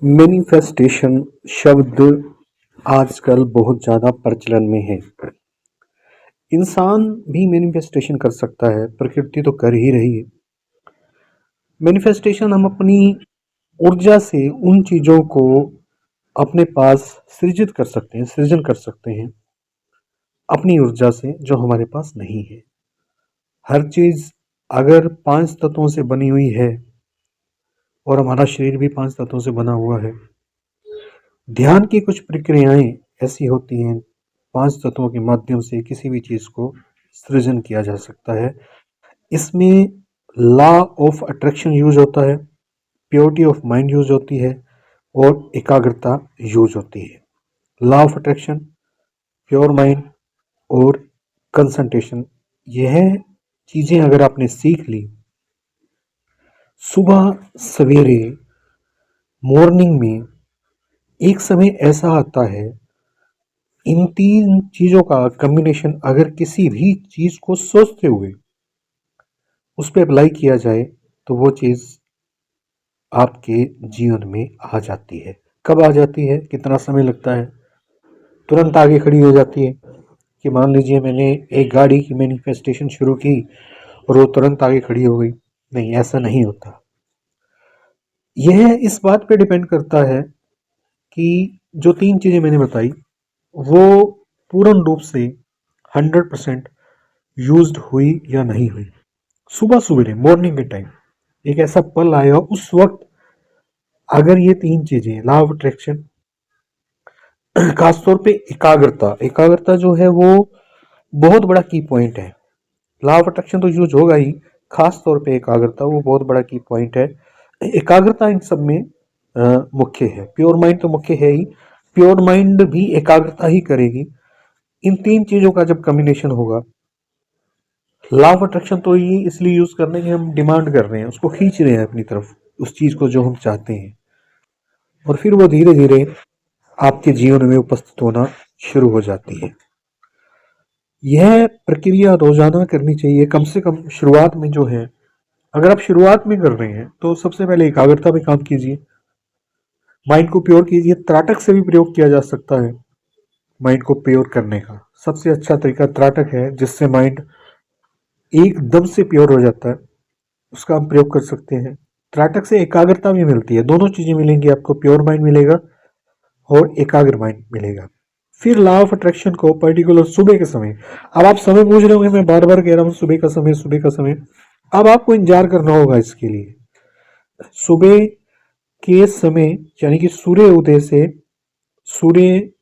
Manifestation शब्द आजकल बहुत ज़्यादा प्रचलन में है। इंसान भी मैनिफेस्टेशन कर सकता है, प्रकृति तो कर ही रही है। मैनिफेस्टेशन हम अपनी ऊर्जा से उन चीज़ों को अपने पास सृजित कर सकते हैं, सृजन कर सकते हैं अपनी ऊर्जा से जो हमारे पास नहीं है। हर चीज़ अगर 5 तत्वों से बनी हुई है और हमारा शरीर भी 5 तत्वों से बना हुआ है, ध्यान की कुछ प्रक्रियाएं ऐसी होती हैं, 5 तत्वों के माध्यम से किसी भी चीज़ को सृजन किया जा सकता है। इसमें लॉ ऑफ अट्रैक्शन यूज होता है, प्योरिटी ऑफ माइंड यूज होती है और एकाग्रता यूज होती है। Law of attraction, pure mind और कंसंट्रेशन, यह चीज़ें अगर आपने सीख ली, सुबह सवेरे मॉर्निंग में एक समय ऐसा आता है, इन 3 चीज़ों का कॉम्बिनेशन अगर किसी भी चीज़ को सोचते हुए उस पे अप्लाई किया जाए तो वो चीज़ आपके जीवन में आ जाती है। कब आ जाती है, कितना समय लगता है? तुरंत आगे खड़ी हो जाती है कि मान लीजिए मैंने एक गाड़ी की मैनिफेस्टेशन शुरू की और वो तुरंत आगे खड़ी हो गई। नहीं, ऐसा नहीं होता। यह इस बात पे डिपेंड करता है कि जो 3 चीज़ें मैंने बताई वो पूर्ण रूप से 100% यूज्ड हुई या नहीं हुई। सुबह सवेरे मॉर्निंग के टाइम एक ऐसा पल आएगा, उस वक्त अगर ये 3 चीजें, लॉ ऑफ अट्रैक्शन, खासतौर पे एकाग्रता, एकाग्रता जो है वो बहुत बड़ा की पॉइंट है। लॉ ऑफ अट्रैक्शन तो यूज होगा ही, खास तौर पे एकाग्रता वो बहुत बड़ा की पॉइंट है। एकाग्रता इन सब में मुख्य है। प्योर माइंड तो मुख्य है ही, प्योर माइंड भी एकाग्रता ही करेगी। इन 3 चीजों का जब कॉम्बिनेशन होगा, लॉ ऑफ अट्रैक्शन तो ये इसलिए यूज करने की हम डिमांड कर रहे हैं, उसको खींच रहे हैं अपनी तरफ, उस चीज को जो हम चाहते हैं, और फिर वो धीरे धीरे आपके जीवन में उपस्थित होना शुरू हो जाती है। यह प्रक्रिया रोजाना करनी चाहिए, कम से कम शुरुआत में जो है। अगर आप शुरुआत में कर रहे हैं तो सबसे पहले एकाग्रता पे काम कीजिए, माइंड को प्योर कीजिए। त्राटक से भी प्रयोग किया जा सकता है माइंड को प्योर करने का। सबसे अच्छा तरीका त्राटक है, जिससे माइंड एकदम से प्योर हो जाता है, उसका हम प्रयोग कर सकते हैं। त्राटक से एकाग्रता भी मिलती है, दोनों चीजें मिलेंगी आपको, प्योर माइंड मिलेगा और एकाग्र माइंड मिलेगा। फिर लॉ ऑफ अट्रैक्शन को पर्टिकुलर सुबह के समय, अब आप समय पूछ रहे होंगे, मैं बार बार कह रहा हूँ सुबह का समय, सुबह का समय। अब आपको इंतजार करना होगा इसके लिए। सुबह के समय यानी कि सूर्य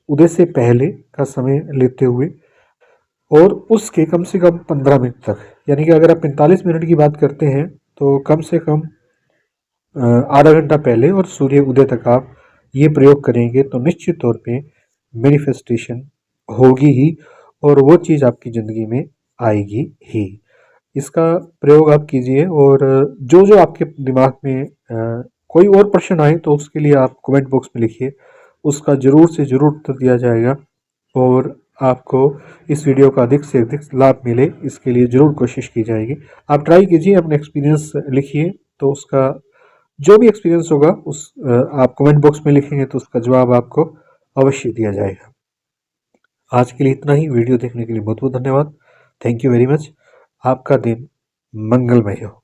उदय से पहले का समय लेते हुए और उसके कम से कम 15 मिनट तक, यानी कि अगर आप 45 मिनट की बात करते हैं तो कम से कम आधा घंटा पहले और सूर्य उदय तक आप ये प्रयोग करेंगे तो निश्चित तौर पे मैनिफेस्टेशन होगी ही, और वो चीज़ आपकी ज़िंदगी में आएगी ही। इसका प्रयोग आप कीजिए, और जो जो आपके दिमाग में कोई और प्रश्न आए तो उसके लिए आप कमेंट बॉक्स में लिखिए, उसका ज़रूर से ज़रूर उत्तर दिया जाएगा, और आपको इस वीडियो का अधिक से अधिक लाभ मिले इसके लिए ज़रूर कोशिश की जाएगी। आप ट्राई कीजिए, अपने एक्सपीरियंस लिखिए, तो उसका जो भी एक्सपीरियंस होगा उस आप कमेंट बॉक्स में लिखेंगे तो उसका जवाब आपको अवश्य दिया जाएगा। आज के लिए इतना ही। वीडियो देखने के लिए बहुत बहुत धन्यवाद। Thank you very much. आपका दिन मंगलमय हो।